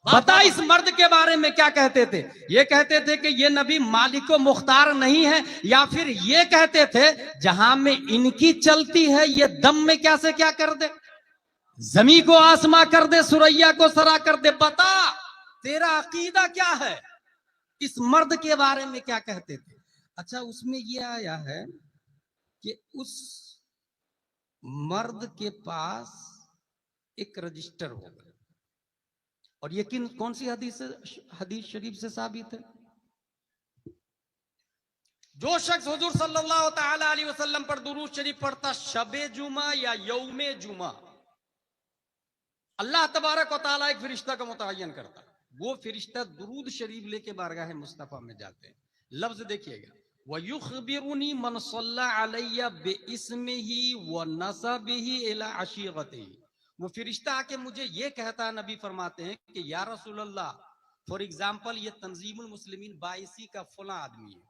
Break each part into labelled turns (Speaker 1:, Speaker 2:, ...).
Speaker 1: बता इस मर्द के बारे में क्या कहते थे। ये कहते थे कि ये नबी मालिक मुख्तार नहीं है, या फिर ये कहते थे जहां में इनकी चलती है ये दम में क्या से क्या कर दे, जमी को आसमां कर दे, सुरैया को सरा कर दे। बता तेरा अकीदा क्या है, इस मर्द के बारे में क्या कहते थे। अच्छा, उसमें यह आया है कि उस मर्द के पास एक रजिस्टर होगा, और ये कौन सी हदीस शरीफ से साबित है। जो शख्स हुजूर सल्लल्लाहु तआला अलैहि वसल्लम पर दुरूद शरीफ पढ़ता शबे जुमा या यौमे जुमा, अल्लाह तबारक व तआला एक फरिश्ता का मुतय्यन करता, वो फरिश्ता दुरूद शरीफ लेके बारगाह मुस्तफा में जाते हैं। लफ्ज देखिएगा, वयुखबिरुनी मन सल्ला अलैया बिइस्मिही व नसबिही इला अशीरतिही। वो फरिश्ता आके मुझे ये कहता है, नबी फरमाते हैं कि या रसूल अल्लाह, फॉर एग्जाम्पल ये तंजीमुल मुस्लिमीन 22 का फला आदमी है,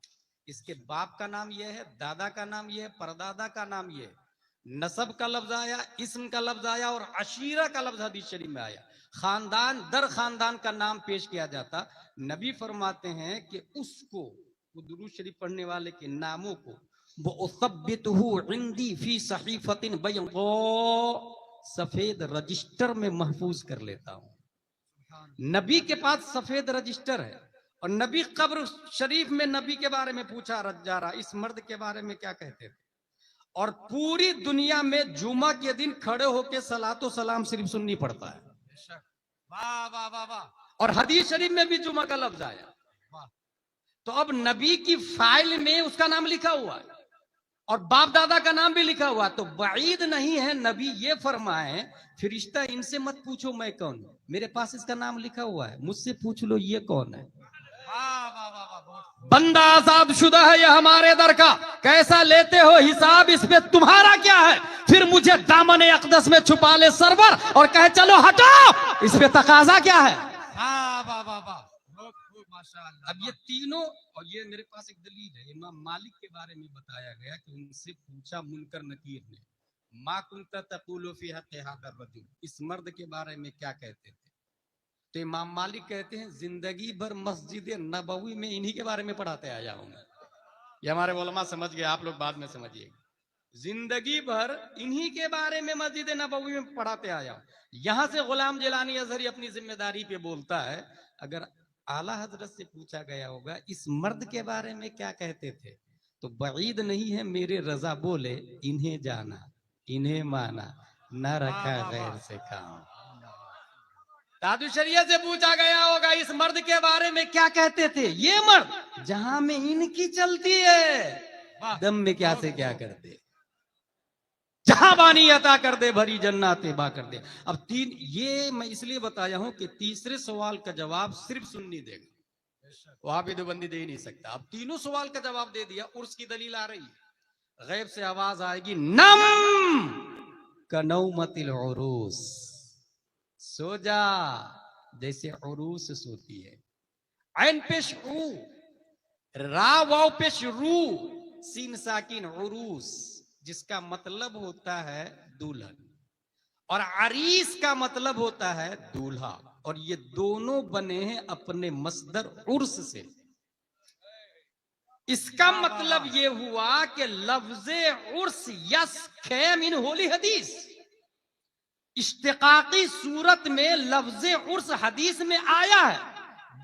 Speaker 1: इसके बाप का नाम ये है, दादा का नाम ये है, परदादा का नाम ये है, नसब का लफ्ज आया, इस्म का लफ्ज आया और अशीरा का लफ्ज हदीस शरीफ में आया। खानदान दर खानदान का नाम पेश किया जाता। नबी फरमाते हैं कि उसको, वो दुरूद शरीफ पढ़ने वाले के नामों को, वो उसब्बितहु इंदी फी सहीफतिन बैदा, सफेद रजिस्टर में महफूज कर लेता हूं। नबी के पास सफेद रजिस्टर है, और नबी कब्र शरीफ में नबी के बारे में पूछा जा रहा, इस मर्द के बारे में क्या कहते थे। और पूरी दुनिया में जुमा के दिन खड़े होकर सलातो सलाम सिर्फ सुन्नी पड़ता है। वाह वाह वाह वाह। और हदीस शरीफ में भी जुमा का लफ्ज आया। तो अब नबी की फाइल में उसका नाम लिखा हुआ है, और बाप दादा का नाम भी लिखा हुआ, तो बाईद नहीं है नबी ये फरमाए, फरिश्ता इनसे मत पूछो मैं कौन हूं, मेरे पास इसका नाम लिखा हुआ है, मुझसे पूछ लो ये कौन है। बंदा आजाद शुदा है यह हमारे दर का, कैसा लेते हो हिसाब इस पे तुम्हारा क्या है। फिर मुझे दामन अक़दस में छुपा ले सरवर और कहे चलो हटो, इस पे तकाजा क्या है। अब ये तीनों, और ये मेरे पास एक दलील है, इमाम मालिक के बारे में बताया गया कि उनसे पूछा मुनकर नकीर ने, मा कुंता तक़ूलु फी हक़्क़ि हाज़ा रजुल, इस मर्द के बारे में क्या कहते थे। तो इमाम मालिक कहते हैं जिंदगी भर मस्जिद नबवी में इन्हीं के बारे में पढ़ाते आया हूं मैं। ये हमारे उलमा समझ गए, आप लोग बाद में समझिएगा। जिंदगी भर इन्हीं के बारे में मस्जिद नबवी में पढ़ाते आया हूं। यहां से गुलाम जिलानी अजहरी अपनी जिम्मेदारी पे बोलता है, अगर आला हजरत से पूछा गया होगा इस मर्द के बारे में क्या कहते थे, तो बईद नहीं है मेरे रजा बोले, इन्हें जाना इन्हें माना, न रखा गैर से काम। दादू शरिया से पूछा गया होगा इस मर्द के बारे में क्या कहते थे, ये मर्द जहां में इनकी चलती है दम में क्या से क्या करते, जहां बानी अता कर दे भरी जन्नतें बा कर दे। अब तीन, ये मैं इसलिए बताया हूं कि तीसरे सवाल का जवाब सिर्फ सुन्नी देगा, वहां भी देवबंदी दे ही नहीं सकता। अब तीनों सवाल का जवाब दे दिया, उर्स की दलील आ रही है, गैब से आवाज आएगी, नम कनौमतिल उरूस, सो जा जैसे उरूस सोती है। ऐन पेश ऊ, रा वाव पेश रू, सीन साकिन उरूस, जिसका मतलब होता है दुल्हन, और अरीस का मतलब होता है दूल्हा, और ये दोनों बने हैं अपने मसदर उर्स से। इसका मतलब ये हुआ कि लफ्ज़े उर्स यस खेम इन होली हदीस, इश्तिकाकी सूरत में लफ्ज़े उर्स हदीस में आया है,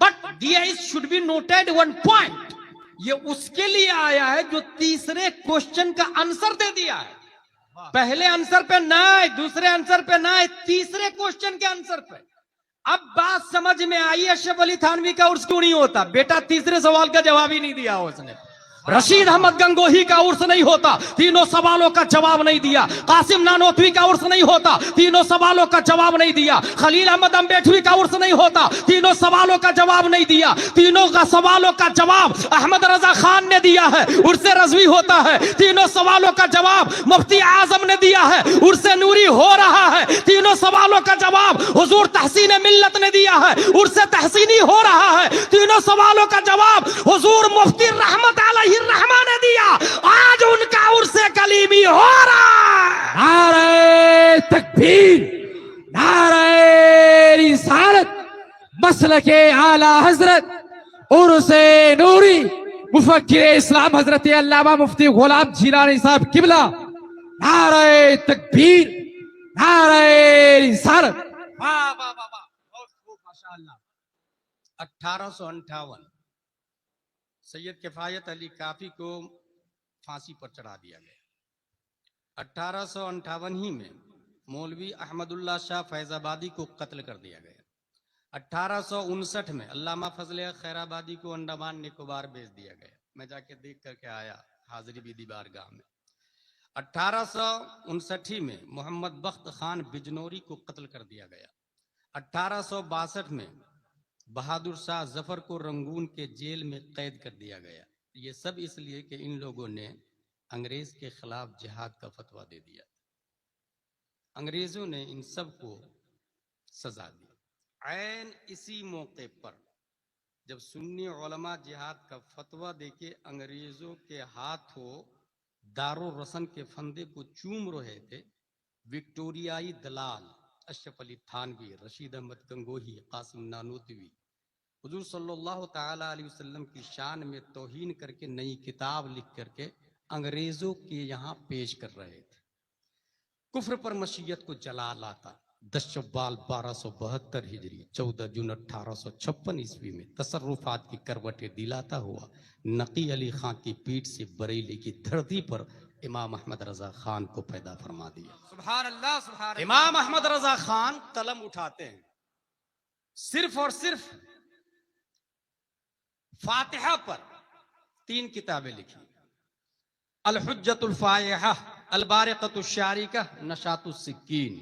Speaker 1: but there should be noted one point, ये उसके लिए आया है जो तीसरे क्वेश्चन का आंसर दे दिया है। पहले आंसर पे ना है, दूसरे आंसर पे ना है, तीसरे क्वेश्चन के आंसर पे। अब बात समझ में आई, अशरफ अली थानवी का उर्स क्यों नहीं होता, बेटा तीसरे सवाल का जवाब ही नहीं दिया उसने। रशीद अहमद गंगोही का उर्स नहीं होता, तीनों सवालों का जवाब नहीं दिया। कासिम नानोतवी का उर्स नहीं होता, तीनों सवालों का जवाब नहीं दिया। खलील अहमद अम्बेडवी का उर्स नहीं होता, तीनों सवालों का जवाब नहीं दिया। तीनों का सवालों का जवाब अहमद रजा खान ने दिया है, उर्स रजवी होता है। तीनों सवालों का जवाब मुफ्ती आजम ने दिया है, उर्स नूरी हो रहा है। तीनों सवालों का जवाब हुजूर तहसीन मिल्लत ने दिया है, उर्स तहसीनी हो रहा है। तीनों सवालों का जवाब हुजूर मुफ्ती रहमत अलैहि रहमान ने दिया, आज उनका उर्से कलीमी हो रहा है। नारे तकबीर, नारे रिसालत,
Speaker 2: मसलक आला हजरत उर्से नूरी मुफक्किर इस्लाम हजरत अल्लामा मुफ्ती गुलाम जिलानी साहब किबला, नारे तकबीर, नारे रिसालत।
Speaker 1: वाह वाह वाह वाह, बहुत खूब माशाअल्लाह। 1858 सैयद किफायत अली काफी को फांसी पर चढ़ा दिया गया। 1858 ही में मौलवी अहमदुल्ला शाह फैजाबादी को कत्ल कर दिया गया। 1859 में अल्लामा फजल खैराबादी को अंडमान निकोबार भेज दिया गया। मैं जाके देख करके आया हाजिरी बीदी बारगाह में। 1859 में मोहम्मद बख्त खान बिजनौरी को कत्ल कर दिया गया। 1862 में बहादुर शाह जफर को रंगून के जेल में कैद कर दिया गया। ये सब इसलिए कि इन लोगों ने अंग्रेज के खिलाफ जिहाद का फतवा दे दिया। अंग्रेजों ने इन सब को सजा दी। ऐन इसी मौके पर जब सुन्नी उलमा जिहाद का फतवा देके अंग्रेजों के हाथों दारो रसन के फंदे को चूम रहे थे, विक्टोरियाई दलाल अशरफ अली थानवी, रशीद अहमद गंगोही, कासिम नानोतवी हुजूर सल्लल्लाहु ताला अलैहि वसल्लम की शान में तौहीन करके नई किताब लिख करके अंग्रेजों के यहाँ पेश कर रहे थे। कुफ्र पर मशीयत को जला लाता। 10 शव्वाल 1272 हिजरी 14 जून 1856 ईस्वी में तसर्रुफात की करवटें दिलाता हुआ नकी अली खां की पीठ से बरेली की धरती पर इमाम अहमद रजा खान को पैदा फरमा दिया। सुभान अल्लाह, सुभान अल्लाह। इमाम अहमद रजा खान कलम उठाते हैं, सिर्फ और सिर्फ फातिहा पर 3 किताबें लिखी। अल हुज्जतुल फायहा, अल बारिक़तुश शारिका, नशातुस सिक्कीन।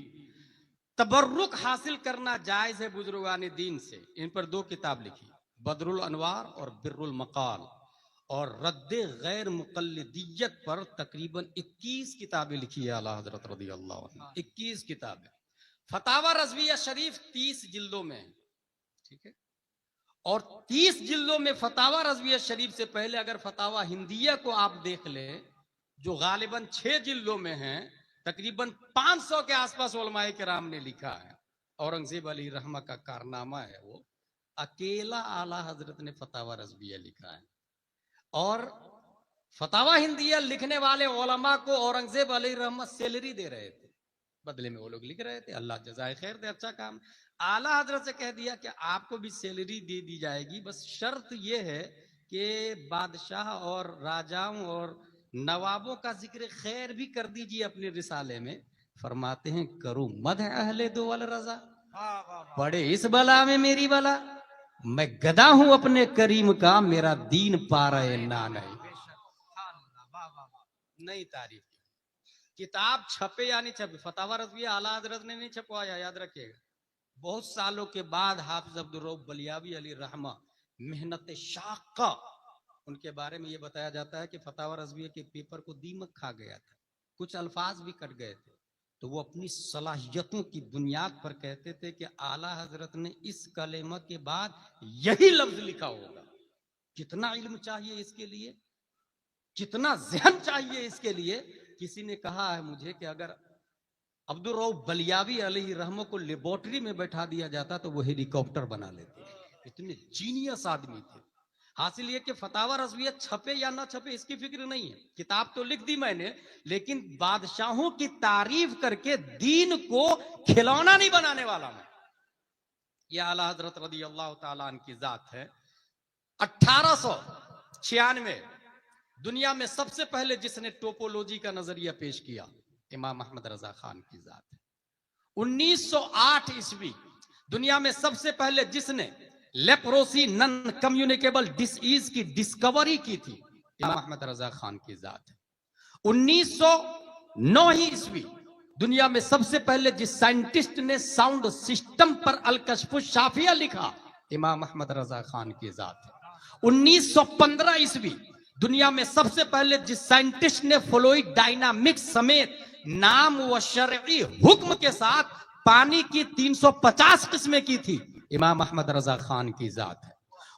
Speaker 1: तबर्रुक हासिल करना जायज है बुजुर्गान दीन से, इन पर 2 किताब लिखी, बदरुल अनवार और बिर्रुल मकाल। और रद्दे गैर मुक़ल्लिदियत पर तकरीबन 21 किताबें लिखी है आला हजरत रज़ियल्लाहु अन्हु। 21 किताबें। फतावा रज़विया शरीफ 30 जिल्दों में है, ठीक है। और 30 जिल्दों में फतावा रज़विया शरीफ से पहले अगर फतावा हिंदिया को आप देख ले, जो गालिबन 6 जिल्दों में है, तकरीबन 500 के आसपास उलमाए किराम ने लिखा है। औरंगजेब अली रहमा का कारनामा है, वो अकेला आला हजरत ने फतावा रज़विया लिखा है। और फतावा हिंदिया लिखने वाले उलमा को औरंगजेब अली रहमा सैलरी दे रहे थे, बदले में वो लोग लिख रहे थे। अल्लाह जज़ाए खैर दे, अच्छा काम। आला हजरत से कह दिया कि आपको भी सैलरी दे दी जाएगी, बस शर्त ये है कि बादशाह और राजाओं और नवाबों का जिक्र खैर भी कर दीजिए अपने रिसाले में। फरमाते हैं करूं मदह अहले दो वल रजा, पड़े इस बला में मेरी बला, मैं गदा हूं अपने करीम का, मेरा दीन पा रहे ना नहीं। नई तारीफ। किताब छपे या नहीं छपे, फतावा रज़विया आला हजरत ने नहीं छपवाया, याद रखिएगा। बहुत सालों के बाद हाफिज अब्दुल रऊफ बलियावी अली रहमा मेहनत शाक़ा, उनके बारे में ये बताया जाता है कि फतावा रज़विया के पेपर को दीमक खा गया था, कुछ अल्फाज भी कट गए थे, तो वो अपनी सलाहियतों की बुनियाद पर कहते थे कि आला हजरत ने इस कलेमा के बाद यही लफ्ज लिखा होगा। कितना इल्म चाहिए इसके लिए, कितना ज़हन चाहिए इसके लिए। किसी ने कहा है मुझे कि अगर अब्दुल रऊफ बलियावी अलैहि रहमो को लेबोरेटरी में बैठा दिया जाता तो वो हेलीकॉप्टर बना लेते। इतने जीनियस आदमी थे। हासिल ये कि फतावा रज़विया छपे या ना छपे इसकी फिक्र नहीं है, किताब तो लिख दी मैंने, लेकिन बादशाहों की तारीफ करके दीन को खिलौना नहीं बनाने वाला मैं। यह आला हजरत रज़ियल्लाहु ताला अन्हु की जात है। 1896 दुनिया में सबसे पहले जिसने टोपोलॉजी का नजरिया पेश किया इमाम अहमद रजा खान की जात है। 1908 ईस्वी दुनिया में सबसे पहले जिसने लेप्रोसी नन कम्युनिकेबल डिसीज की डिस्कवरी की थी इमाम अहमद रजा खान की जात है। 1909 ईस्वी दुनिया में सबसे पहले जिस साइंटिस्ट ने साउंड सिस्टम पर अल-कश्फ शाफिया लिखा इमाम अहमद रजा खान की जात है। 1915 ईस्वी दुनिया में सबसे पहले जिस साइंटिस्ट ने फ्लूइड डायनामिक्स समेत नाम व शरई हुक्म के साथ पानी की 350 किस्में की थी इमाम अहमद रजा खान की जात है।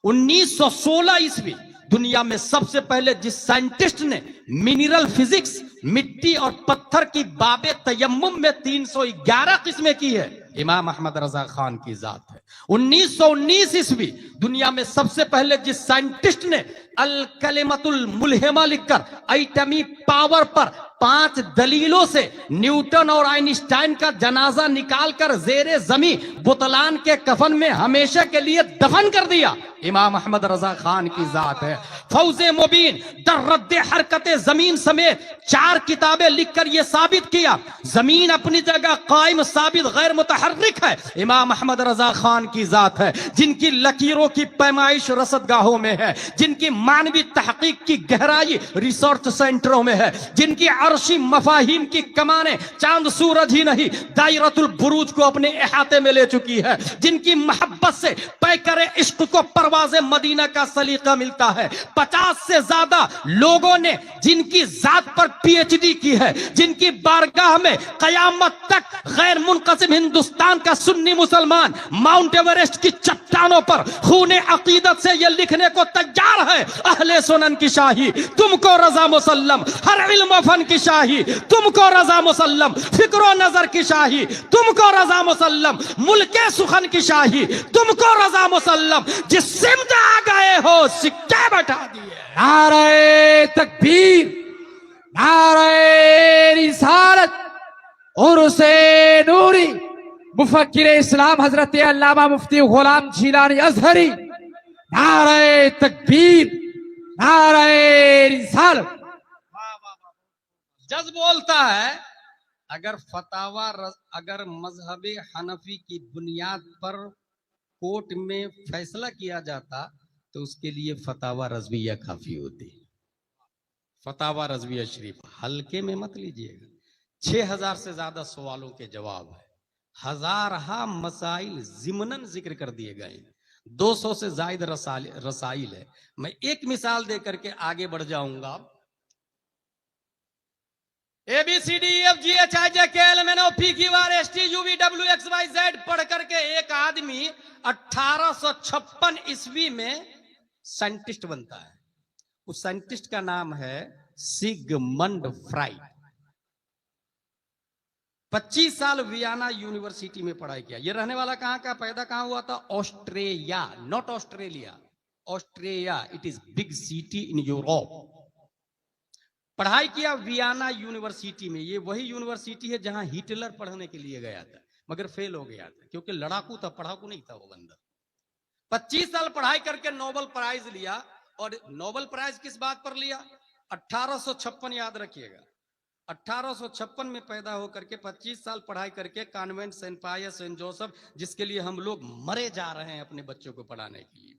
Speaker 1: 1916 ईस्वी दुनिया में सबसे पहले जिस साइंटिस्ट ने मिनरल फिजिक्स, मिट्टी और पत्थर की बाबे तयम्मुम में 311 किस्में की है, इमाम अहमद रजा खान की जात है। 1919 ईस्वी दुनिया में सबसे पहले जिस साइंटिस्ट ने अल कलिमतुल मुल्हिमा लिखकर एटमी पावर पर 5 दलीलों से न्यूटन और आइंस्टाइन का जनाजा निकालकर जेरे जमी बुतलान के कफन में हमेशा के लिए दफन कर दिया, इमाम अहमद रजा खान की जात है। फौजे मुबीन दर्रद्दे हरकते जमीन समेत 4 किताबें लिखकर यह साबित किया जमीन अपनी जगह कायम साबित गैर मुतहर्रिक है, इमाम अहमद रजा खान की जात है। जिनकी लकीरों की पैमाइश रसदगाहों में है, जिनकी मानवी तहकीक की गहराई रिसर्च सेंटरों में है, जिनकी अर्शी मफाहिम की कमाने चांद सूरज ही नहीं दायरतुल बुरूज को अपने इहाते में ले चुकी है, जिनकी मोहब्बत से पैकरे इश्क को परवाज़े मदीना का सलीका मिलता है। 50 से ज्यादा लोगों ने जिनकी जात पर पीएचडी की है, जिनकी बारगाह में कयामत तक गैर मुनक़सिम हिंदुस्तान का सुन्नी मुसलमान माउंट एवरेस्ट की चट्टानों पर खूने अकीदत से यह लिखने को तैयार है, अहले सुनन की शाही तुमको रजा मुसल्लम, हर इल्म फन की शाही तुमको रजा मुसल्लम, फिक्रो नजर की शाही तुमको रजा मुसल्लम, मुल्के सुखन की शाही तुमको रजा मुसल्लम, जिस सिमत आ गए हो सिक्के बैठा दिए।
Speaker 2: नारे तकबीर, नारे रिसालत, उर्से नूरी, मुफक्किर इस्लाम हजरत अल्लामा मुफ्ती गुलाम जिलानी अजहरी, नारे तकबीर, नारे रिसालत।
Speaker 1: जज बोलता है अगर मजहब हनफी की बुनियाद पर कोर्ट में फैसला किया जाता तो उसके लिए फतावा रज़विया काफी होती। फतावा रज़विया शरीफ हल्के में मत लीजिएगा, 6000 से ज्यादा सवालों के जवाब है, हजारहा मसाइल जिमनन जिक्र कर दिए गए, 200 से जायद रसाइल है। मैं एक मिसाल देकर के आगे बढ़ जाऊंगा। ABCDEFGHIJKLMNOPQRSTUVWXYZ पढ़ करके एक आदमी 1856 ईस्वी में साइंटिस्ट बनता है। उस साइंटिस्ट का नाम है सिगमंड फ्राइड। 25 साल वियना यूनिवर्सिटी में पढ़ाई किया। यह रहने वाला कहां का, पैदा कहां हुआ था? Australia, not Australia, Australia. It is big city in Europe. पढ़ाई किया वियना यूनिवर्सिटी में। ये वही यूनिवर्सिटी है जहां हिटलर पढ़ने के लिए गया था, मगर फेल हो गया था क्योंकि लड़ाकू था, पढ़ाकू नहीं था वो बंदा। 25 साल पढ़ाई करके नोबेल प्राइज लिया। और नोबेल प्राइज किस बात पर लिया? 1856, याद रखिएगा। 1856 में पैदा होकर के 25 साल पढ़ाई करके कॉन्वेंट सेंट पायस सेंट जोसेफ, जिसके लिए हम लोग मरे जा रहे हैं अपने बच्चों को पढ़ाने के लिए,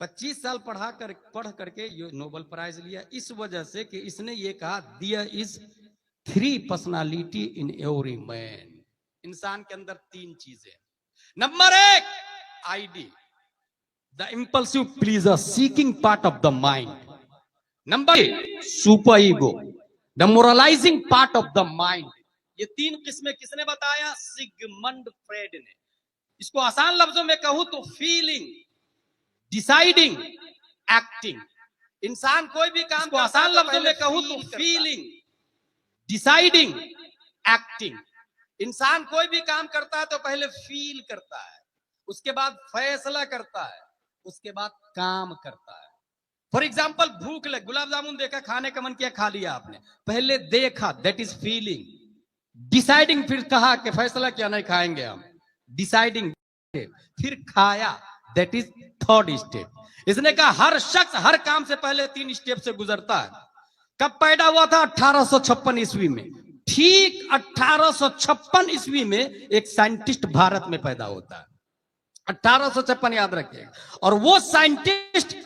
Speaker 1: 25 साल पढ़ करके ये नोबेल प्राइज लिया। इस वजह से कि इसने ये कहा there is 3 personality in every man. इंसान के अंदर 3 चीजें। Number 1 id, the impulsive pleasure, seeking part of the mind. Number 2 super ego, the moralizing part of the mind. ये 3 किस्में किसने बताया? सिगमंड फ्रेड ने। इसको आसान लफ्जों में कहूं तो फीलिंग, डिसाइडिंग, एक्टिंग। इंसान कोई भी काम को आसान लफ्जों में कहूं तो फीलिंग, डिसाइडिंग, एक्टिंग। इंसान कोई भी काम करता है तो पहले फील करता है, उसके बाद फैसला करता है, उसके बाद काम करता है। फॉर एग्जाम्पल, भूख लग, गुलाब जामुन देखा, खाने का मन किया, खा लिया आपने। पहले देखा, दैट इज फीलिंग। डिसाइडिंग, फिर कहा कि फैसला किया नहीं खाएंगे हम, डिसाइडिंग। फिर खाया, दैट इज 3rd स्टेप। इसने कहा हर शख्स हर काम से पहले 3 स्टेप से गुजरता है। कब पैदा हुआ था? 1856 ईस्वी में। ठीक 1856 ईस्वी में एक साइंटिस्ट भारत में पैदा होता है। 1856 याद रखिएगा। और वो scientist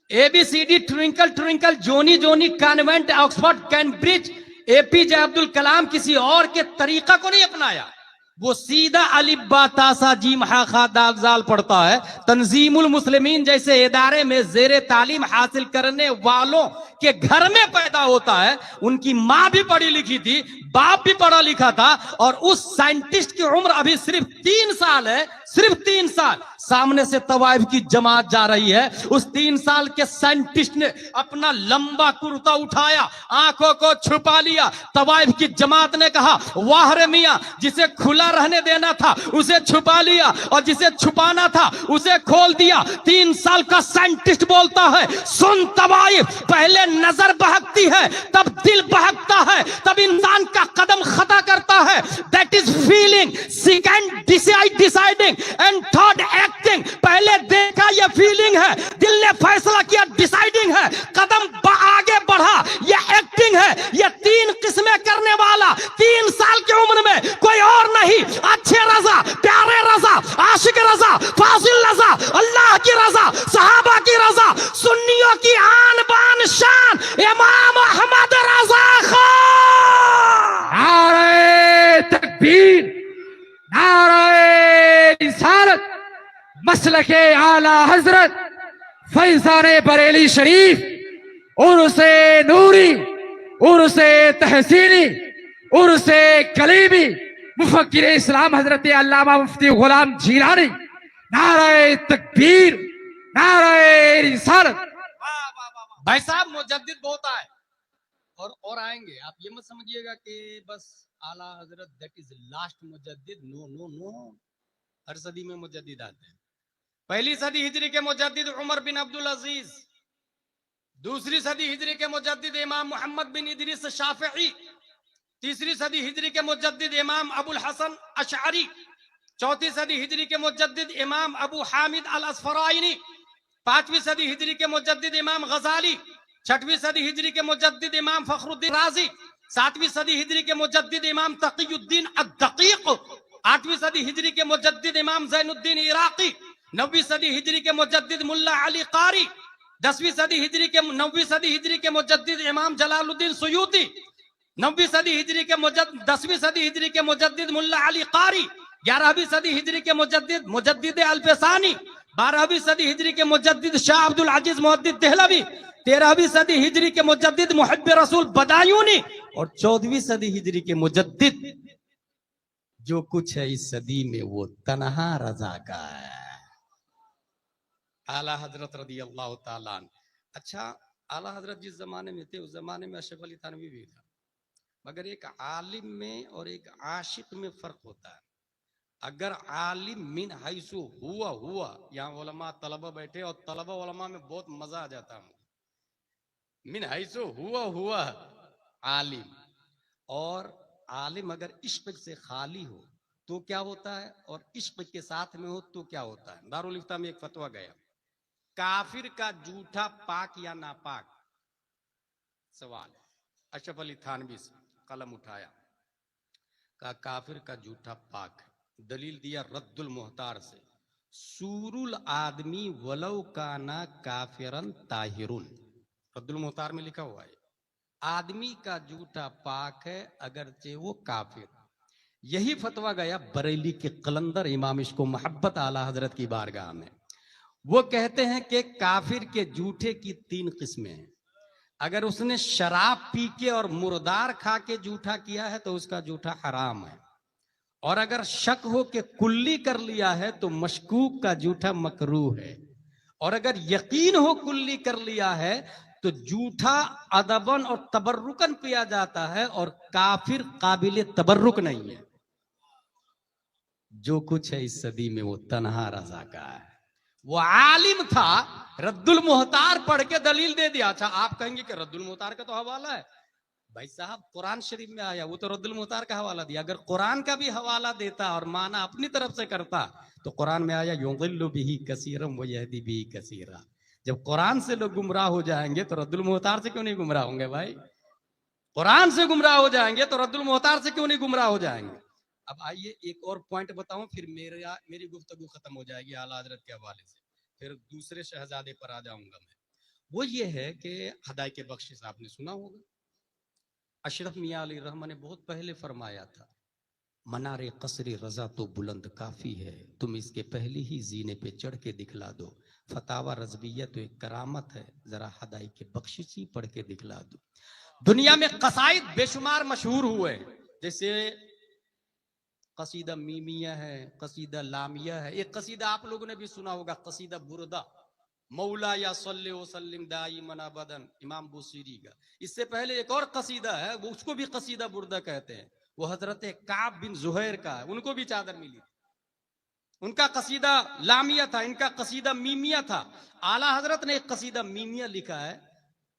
Speaker 1: ABCD, twinkle twinkle, Johnny Johnny, convent, Oxford, Cambridge, APJ Abdul Kalam किसी और के तरीका को नहीं अपनाया। वो सीधा अलिफ बा ता सा जीम हा खा दाल जाल पढ़ता है। तंजीमुल मुस्लिमीन जैसे इदारे में जेरे तालीम हासिल करने वालों के घर में पैदा होता है। उनकी माँ भी पढ़ी लिखी थी, बाप भी पढ़ा लिखा था, और उस साइंटिस्ट की उम्र अभी सिर्फ 3 साल है, सिर्फ 3 साल। सामने से तवाइफ की जमात जा रही है, उस 3 साल के साइंटिस्ट ने अपना लंबा कुर्ता उठाया, आंखों को छुपा लिया। तवाइफ की जमात ने कहा, वाह रे मियां, जिसे खुला रहने देना था उसे छुपा लिया, और जिसे छुपाना था उसे खोल दिया। 3 साल का साइंटिस्ट बोलता है, सुन तवाइफ, पहले नजर बहकती है, तब दिल बहकता है, तब इंसान का कदम खता करता है। That is feeling, second deciding and third acting. पहले देखा यह फीलिंग है, दिल ने फैसला किया डिसाइडिंग है, कदम आगे बढ़ा यह एक्टिंग है। यह 3 किस्में करने वाला 3 साल की उम्र में कोई और नहीं, अच्छे रजा, प्यारे रजा, आशिक रजा, फासिल रजा, अल्लाह की रजा, सहाबा की रजा, सुन्नियों की आन बान शान इमाम अहमद रजा खान।
Speaker 2: नारे तकबीर, नारे रिसालत, मसलके आला हजरत फैजाने बरेली शरीफ, उर्से नूरी, उर्से तहसीनी, उर्से कलीमी, मुफक्किर इस्लाम हजरत अल्लामा मुफ्ती गुलाम जीलानी। नारे तकबीर, नारे रिसालत।
Speaker 1: भाई साहब मुजद्दिद बहुत आए और आएंगे, आप ये मत समझिएगा कि बस आला हजरत दैट इज लास्ट मुजद्दिद। नो नो नो, हर सदी में मुजद्दिद आते हैं। पहली सदी हिजरी के मुजद्दिद उमर बिन अब्दुल अजीज, दूसरी सदी हिजरी के मुजद्दिद इमाम मोहम्मद बिन इदरीस शाफिई, तीसरी सदी हिजरी के मुजद्दिद इमाम अबुल हसन अशअरी, चौथी सदी हिजरी के मुजद्दिद इमाम अबू हामिद अल असफराइनी, पांचवी सदी हिजरी के मुजद्दिद इमाम गजाली, छठवीं सदी हिजरी के मुजद्दिद इमाम फखरुद्दीन राजी, सातवीं सदी हिजरी के मुजद्दिद इमाम तकीयुद्दीन अद-दकीक, आठवीं सदी हिजरी के मुजद्दिद इमाम ज़ैनुद्दीन इराकी, नौवीं सदी हिजरी के मुजद्दिद मुल्ला अली कारी, 10वीं सदी हिजरी के 9वीं सदी हिजरी के मुजद्दिद इमाम जलालुद्दीन सुयूती, 9वीं सदी हिजरी के 10वीं सदी हिजरी के मुजद्दिद मुल्ला अली कारी, 11वीं सदी हिजरी के मुजद्दिद अल्फसानी, 12वीं सदी हिजरी के मुजद्दिद शाह अब्दुल अजीज मुहद्दिद देहलवी, 13वीं सदी हिजरी के मुजद्दिद मुहिब रसूल बदायूनी, और 14वीं सदी हिजरी के मुजद्दिद जो कुछ है इस सदी में वो तन्हा रजा का है, आला हजरत रदी अल्लाह ताला। अच्छा, आला हजरत जिस जमाने में थे उस जमाने में अशरफ अली थानवी भी था, मगर एक आलिम में और एक आशिक में फर्क होता है। अगर आलिम मिन हैसु हुआ, यहाँ उलमा तलबा बैठे और तलबा उलमा में बहुत मजा आ जाता है। मिन हैसु हुआ आलिम, और आलिम अगर इश्क से खाली हो तो क्या होता है, और इश्क के साथ में हो तो क्या होता है। दारुल इफ्ता में एक फतवा गया, काफिर का जूठा पाक या नापाक, सवाल है। अशरफ अली थानवी से कलम उठाया, कहा काफिर का जूठा पाक है। दलील दिया रद्दुल मुहतार से, सूरुल आदमी वलौ काना काफिरन ताहिरुन, रद्दुल मुहतार में लिखा हुआ है, आदमी का जूठा पाक है अगरचे वो काफिर। यही फतवा गया बरेली के कलंदर इमाम इसको मोहब्बत आला हजरत की बारगाह में। वो कहते हैं कि काफिर के जूठे की 3 किस्में हैं। अगर उसने शराब पी के और मुर्दार खा के जूठा किया है तो उसका जूठा हराम है, और अगर शक हो के कुल्ली कर लिया है तो मशकूक का जूठा मकरूह है, और अगर यकीन हो कुल्ली कर लिया है तो जूठा अदबन और तबर्रुकन पिया जाता है, और काफिर काबिल तबर्रुक नहीं है। जो कुछ है इस सदी में वो तन्हा रजा का है। वो आलिम था, रद्दुल मुहतार पढ़ के दलील दे दिया। अच्छा, आप कहेंगे कि रद्दुल मुहतार का तो हवाला है। भाई साहब, कुरान शरीफ में आया, वो तो रद्दुल मुहतार का हवाला दिया। अगर कुरान का भी हवाला देता और माना अपनी तरफ से करता तो कुरान में आया युदिल्लु बिही कसीरम व यहदी बिही कसीरा। जब कुरान से लोग गुमराह हो जाएंगे तो रद्दुल मुहतार से क्यों नहीं गुमराह होंगे भाई? कुरान से गुमराह हो जाएंगे तो रद्दुल मुहतार से क्यों नहीं गुमराह हो जाएंगे? अब आइए एक और पॉइंट बताऊं, फिर मेरी गुफ्तगू खत्म हो जाएगी आला हजरत के हवाले से, फिर दूसरे शहजादे पर आ जाऊंगा मैं। वो ये है कि हदायत बख्शिश आपने सुना होगा, अशरफ मियां अली रहमान ने बहुत पहले फरमाया था, मनारे कसरी रजा तो बुलंद काफी है, तुम इसके पहले ही जीने पे चढ़ के दिखला दो। फतावा रजबिया तो एक करामत है, जरा हदायत बख्शिश ही पढ़ के दिखला दो। दुनिया में कसाइद बेशुमार मशहूर हुए, जैसे कसीदा मीमिया है, कसीदा लामिया है। एक कसीदा आप लोगों ने भी सुना होगा, कसीदा बुरदा, मौला या सल्ले वसल्लिम दाइमन अबदन, इमाम बुसीरी का। इससे पहले एक और कसीदा है, वो उसको भी कसीदा बुरदा कहते हैं, वो हजरत काब बिन जुहैर का है, उनको भी चादर मिली थी। उनका कसीदा लामिया था, इनका कसीदा मीमिया था। आला हजरत ने एक कसीदा मीमिया लिखा है,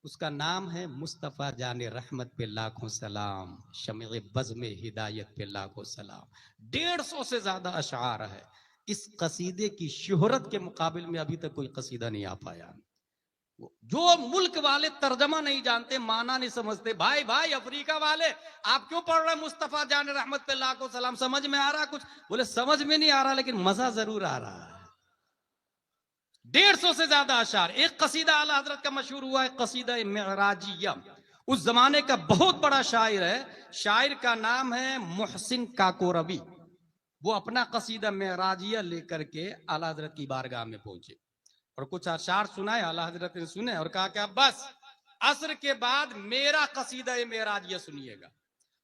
Speaker 1: उसका नाम है मुस्तफ़ा जाने रहमत पे लाखों सलाम, शमे बज़्म हिदायत पे लाखों सलाम। 150 से ज्यादा अशार है। इस कसीदे की शोहरत के मुकाबिल में अभी तक कोई कसीदा नहीं आ पाया। जो मुल्क वाले तर्जमा नहीं जानते, माना नहीं समझते, भाई भाई अफ्रीका वाले आप क्यों पढ़ रहे मुस्तफ़ा जाने रहमत पे लाखों सलाम, समझ में आ रहा कुछ? बोले समझ में नहीं आ रहा, लेकिन मजा जरूर आ रहा है। 150 से ज्यादा अशार। एक कसीदा आला हजरत का मशहूर हुआ है, कसीदा मेराजिया। उस जमाने का बहुत बड़ा शायर है, शायर का नाम है मोहसिन काकोरवी। वो अपना कसीदा मेराजिया लेकर के आला हजरत की बारगाह में पहुंचे और कुछ अशार सुनाए। आला हजरत ने सुने और कहा क्या बस असर के बाद मेरा कसीदा मेराजिया सुनिएगा।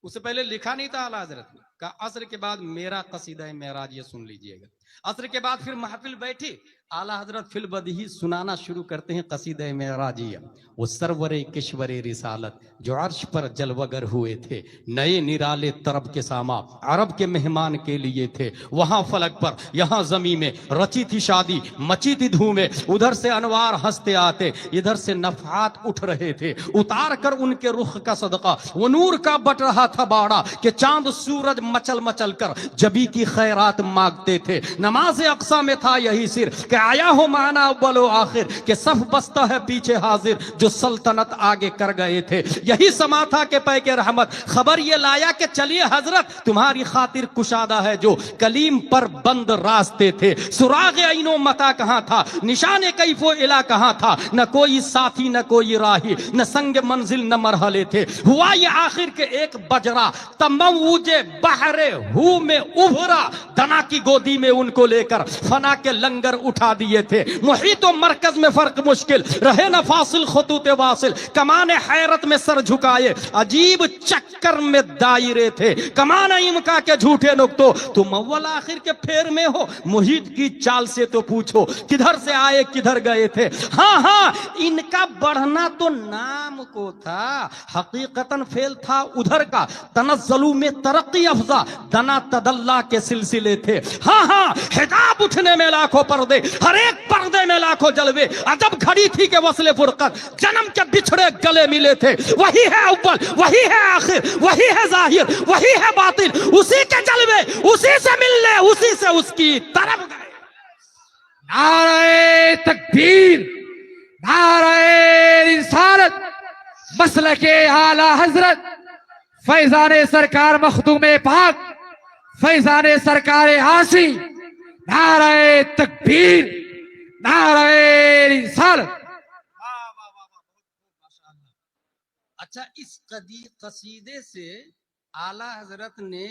Speaker 1: उससे पहले लिखा नहीं था आला हजरत ने, कहा असर के बाद मेरा कसीदा मेराजिया सुन लीजिएगा। असर के बाद फिर महफिल बैठी, आला हजरत फिल बदही सुनाना शुरू करते हैं कसीदा मेराजिया। वो सरवरे किश्वरे रिसालत जो अर्श पर जलवगर हुए थे, नए निराले तरब के सामा अरब के मेहमान के लिए थे। वहां फलक पर यहाँ जमी में रची थी शादी, मची थी धूमें, उधर से अनवार हंसते आते, इधर से नफात उठ रहे थे। उतार कर उनके रुख का सदका वो नूर का बट रहा था बाड़ा, कि चांद सूरज मचल मचल कर जबी की खैरात मांगते थे। नमाज अक्सा में था यही सिर कि आया हो माना अव्वलो आखिर, के सफ बस्ता है पीछे हाजिर जो सल्तनत आगे कर गए थे। यही समा था के पैके रहमत खबर ये लाया कि चलिए हजरत तुम्हारी खातिर कुशादा है जो कलीम पर बंद रास्ते थे। सुराग ऐनो मता कहां था, निशाने कैफो इला कहां था, न कोई साथी न कोई राही, न संग मंजिल न मरहले थे। हुआ ये आखिर के एक बजरा तमऊजे बहरे हु में उभरा, दना की गोदी में उनको लेकर फना के लंगर उठा दिए थे। मुहीत और मरकज में फर्क मुश्किल रहे न फासिल खतूते वासिल, कमाने हैरत में सर झुकाए अजीब चक्कर में दायरे थे। कमाना इमका के झूठे नुक्तो तुम अव्वल आखिर के फेर में हो, मुहीत की चाल से तो पूछो किधर से आए किधर गए थे। हाँ हाँ इनका बढ़ना तो नाम को था, हकीकतन फेल था उधर का। तनज़्ज़ुलू में तरक्की अफजा दना तदल्ला के सिलसिले थे। हाँ हाँ हिजाब उठने में लाखों पर्दे, हर एक पर्दे में लाखों जलवे। अजब घड़ी थी के वस्ले फुरकत जन्म के बिछड़े गले मिले थे। वही है अव्वल वही है आखिर, वही है जाहिर वही है बातिन, उसी के जलवे उसी से मिलने उसी से उसकी तरफ गए।
Speaker 2: नारे तकबीर, नारे रिसालत, मसलके आला हजरत फैजाने सरकार मखदूमे पाक, फैजाने सरकार आसी, नारे तकबीर, नारे रिसालत।
Speaker 1: अच्छा, इस कसीदे से आला हजरत ने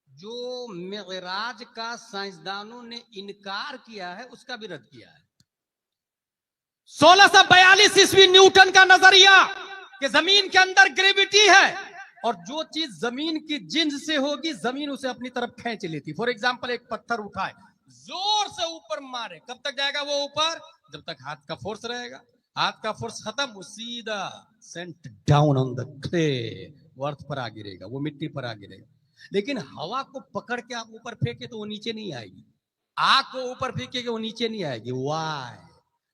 Speaker 1: जो मेराज का साइंसदानों ने इनकार किया है उसका भी रद्द किया है। 1642 ईस्वी न्यूटन का नजरिया कि जमीन के अंदर ग्रेविटी है और जो चीज जमीन की जिंस से होगी जमीन उसे अपनी तरफ खींच लेती। फॉर एग्जाम्पल एक पत्थर उठाए जोर से ऊपर मारे, कब तक जाएगा वो ऊपर? जब तक हाथ का फोर्स रहेगा। हाथ का फोर्स खत्म, वो सीधा sent down on the clay, वो अर्थ पर आ गिरेगा, वो मिट्टी पर आ गिरेगा। लेकिन हवा को पकड़ के आप ऊपर फेंके तो वो नीचे नहीं आएगी, आग को ऊपर फेंके वो नीचे नहीं आएगी। वाई?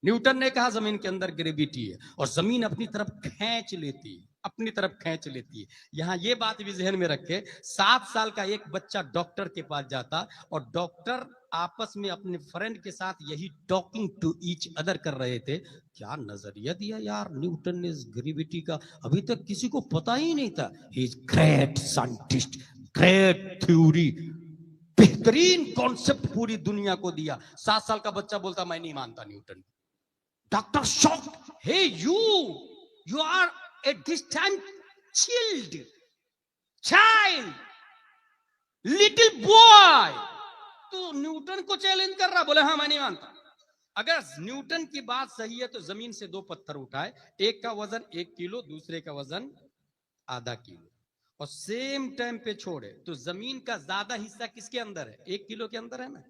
Speaker 1: न्यूटन ने कहा जमीन के अंदर ग्रेविटी है और जमीन अपनी तरफ खींच लेती है, अपनी तरफ खींच लेती है। यहां ये बात भी जहन में रखे, 7 साल का एक बच्चा डॉक्टर के पास जाता और डॉक्टर आपस में अपने फ्रेंड के साथ यही टॉकिंग टू ईच अदर कर रहे थे। क्या नजरिया दिया यार न्यूटन ने ग्रेविटी का, अभी तक किसी को पता ही नहीं था। He is great scientist, great theory, बेहतरीन कॉन्सेप्ट पूरी दुनिया को दिया। 7 साल का बच्चा बोलता मैं नहीं मानता Newton. Doctor shocked, hey you are at this time child little boy, तो न्यूटन को चैलेंज कर रहा। बोले हाँ मैं नहीं मानता। अगर न्यूटन की बात सही है तो जमीन से 2 पत्थर उठाए, एक का वजन 1 किलो, दूसरे का वजन आधा किलो, और सेम टाइम पे छोड़े तो जमीन का ज्यादा हिस्सा किसके अंदर है? 1 किलो के अंदर है ना।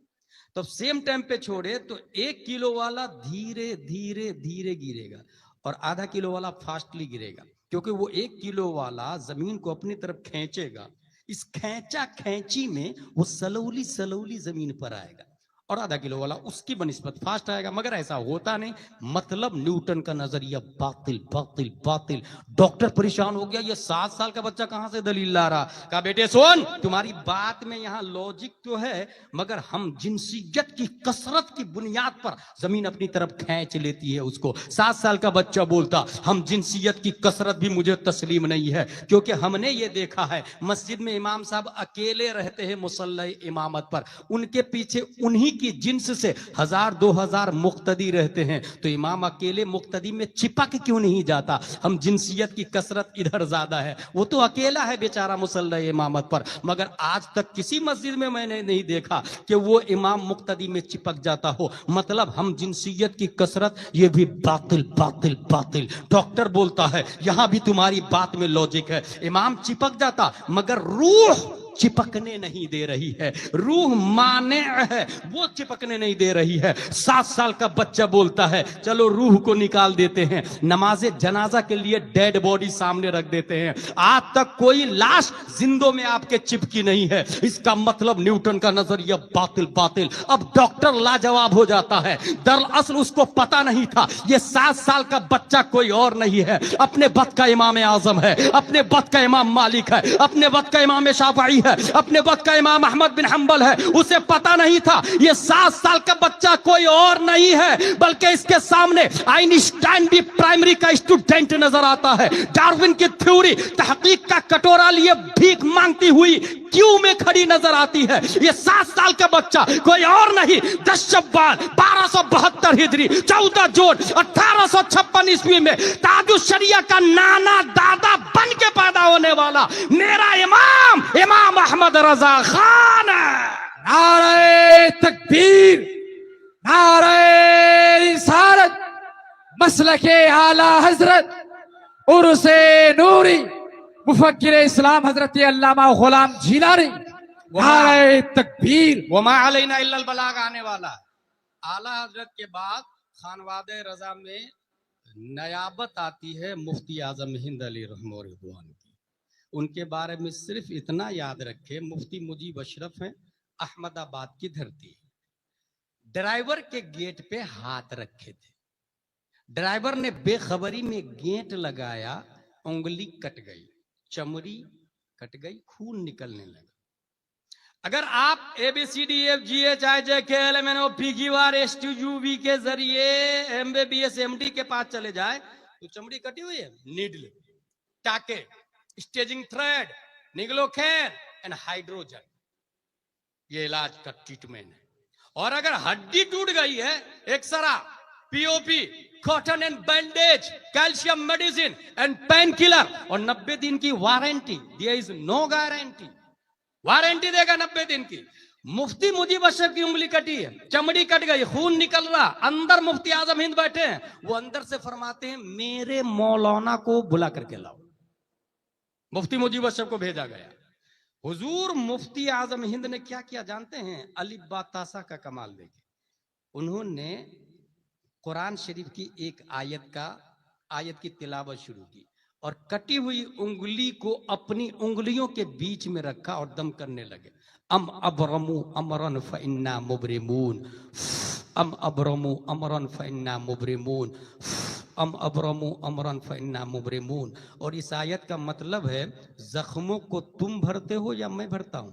Speaker 1: तो सेम टाइम पे छोड़े तो 1 किलो वाला धीरे धीरे धीरे गिरेगा और आधा किलो वाला फास्टली गिरेगा, क्योंकि वो 1 किलो वाला जमीन को अपनी तरफ खींचेगा। इस खींचा खींची में वो सलौली सलौली जमीन पर आएगा, और आधा किलो वाला उसकी बनिस्बत फास्ट आएगा। मगर ऐसा होता नहीं, मतलब न्यूटन का नजरिया बातिल बातिल बातिल। डॉक्टर परेशान हो गया, ये 7 साल का बच्चा कहां से दलील ला रहा। कहा बेटे सुन, तुम्हारी बात में यहां लॉजिक तो है, मगर हम जिनसियत की कसरत की बुनियाद पर जमीन अपनी तरफ खींच लेती है उसको। 7 साल का बच्चा बोलता हम जिनसियत की कसरत भी मुझे तस्लीम नहीं है, क्योंकि हमने ये देखा है मस्जिद में इमाम साहब अकेले रहते हैं मुसल्ला इमामत पर, उनके पीछे उन्हीं की जिन्स से 1000-2000 मुक्तदी रहते हैं, तो इमाम अकेले मुक्तदी में चिपक क्यों नहीं जाता? हम जिनसियत की कसरत इधर ज्यादा है, वो तो अकेला है बेचारा मुसल्ला इमामत पर, मगर आज तक किसी मस्जिद में मैंने नहीं देखा कि वो इमाम मुक्तदी में चिपक जाता हो। मतलब हम जिनसियत की कसरत, ये भी बातिल बातिल बातिल। डॉक्टर बोलता है यहां भी तुम्हारी बात में लॉजिक है, इमाम चिपक जाता मगर रूह चिपकने नहीं दे रही है, रूह माने है, वो चिपकने नहीं दे रही है। 7 साल का बच्चा बोलता है चलो रूह को निकाल देते हैं, नमाजे जनाजा के लिए डेड बॉडी सामने रख देते हैं। आज तक कोई लाश जिंदों में आपके चिपकी नहीं है, इसका मतलब न्यूटन का नजरिया बातिल बातिल। अब डॉक्टर लाजवाब हो जाता है, दरअसल उसको पता नहीं था ये 7 साल का बच्चा कोई और नहीं है, अपने वक्त का इमाम आजम है, अपने वक्त का इमाम मालिक है, अपने वक्त का इमाम शाफई है, अपने वक्त का इमाम अहमद बिन हंबल है। उसे पता नहीं था ये 7 साल का बच्चा कोई और नहीं है, बल्कि इसके सामने आइंस्टाइन भी प्राइमरी का स्टूडेंट नजर आता है। डार्विन की थ्योरी तहकीक का कटोरा लिए भीख मांगती हुई क्यों में खड़ी नजर आती है। ये 7 साल का बच्चा कोई और नहीं, 10 शव्वाल 1272 हिजरी 14 जून 1856 ईस्वी में ताजुशरिया का नाना दादा बन के पैदा होने वाला मेरा इमाम इमाम अहमद रजा खान है।
Speaker 2: नारे तकबीर, नारे रिसालत, मसलके आला हजरत उर्से नूरी मुफक्किर इस्लाम हजरत अल्लामा गुलाम जिलानी। नारे तकबीर।
Speaker 1: वमा अलैना इल्लल बलाग आने वाला। आला हजरत के बाद खानवादे रजा में नयाबत आती है मुफ्ती आजम हिंद अली रहमो रिदवान की। उनके बारे में सिर्फ इतना याद रखे, मुफ्ती मुजीब अशरफ हैं, अहमदाबाद की धरती। ड्राइवर के गेट पे हाथ रखे थे, ड्राइवर ने बेखबरी में गेट लगाया, उंगली कट गई, चमड़ी कट गई, खून निकलने लगा। अगर आप ABCDFGHIJKLMNOPQRSTUV के जरिए MBBS MD के पास चले जाए तो चमड़ी कटी हुई है, नीडल, टाके, स्टेजिंग थ्रेड, निग्लोखैन एंड हाइड्रोजन, ये इलाज का ट्रीटमेंट है। और अगर हड्डी टूट गई है, x-ray, POP, cotton and bandage, calcium medicine and pain killer, और 90 दिन की warranty. There is no guarantee, warranty देगा 90 दिन की। मुफ्ती मुजीब अशरफ की उंगली कटी है, चमड़ी कट गई, खून निकल रहा, अंदर मुफ्ती आजम हिंद बैठे हैं, वो अंदर से फरमाते हैं मेरे मौलाना को बुला करके लाओ। मुफ्ती मुजीब अशरफ को भेजा गया। हुजूर मुफ्ती आजम हिंद ने क्या किया जानते हैं? अली बातासा का कमाल देखे। उन्होंने कुरान शरीफ की एक आयत की तिलावत शुरू की और कटी हुई उंगली को अपनी उंगलियों के बीच में रखा और दम करने लगे। अम अबरमु अमरन फइन्ना मुबरिमून, अम अबरमु अमरन फइन्ना मुबरिमून, अम अबरमु अमरन फइन्ना मुबरिमून। और इस आयत का मतलब है जख्मों को तुम भरते हो या मैं भरता हूं,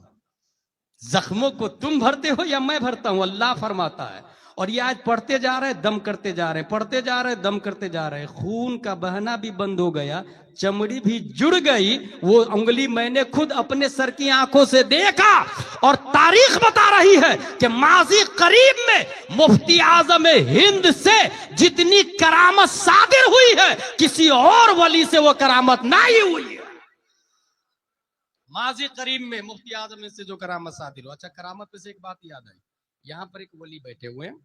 Speaker 1: जख्मों को तुम भरते हो या मैं भरता हूं, अल्लाह फरमाता है। और ये आज पढ़ते जा रहे, दम करते जा रहे, पढ़ते जा रहे, दम करते जा रहे, खून का बहना भी बंद हो गया, चमड़ी भी जुड़ गई। वो उंगली मैंने खुद अपने सर की आंखों से देखा और तारीख बता रही है कि माजी करीब में मुफ्ती आजम हिंद से जितनी करामत सादिर हुई है किसी और वली से वो करामत नहीं हुई है। माजी करीब में मुफ्ती आजम से जो करामत सादिर हो। अच्छा, करामत पे से एक बात याद आई, यहां पर एक वली बैठे हुए हैं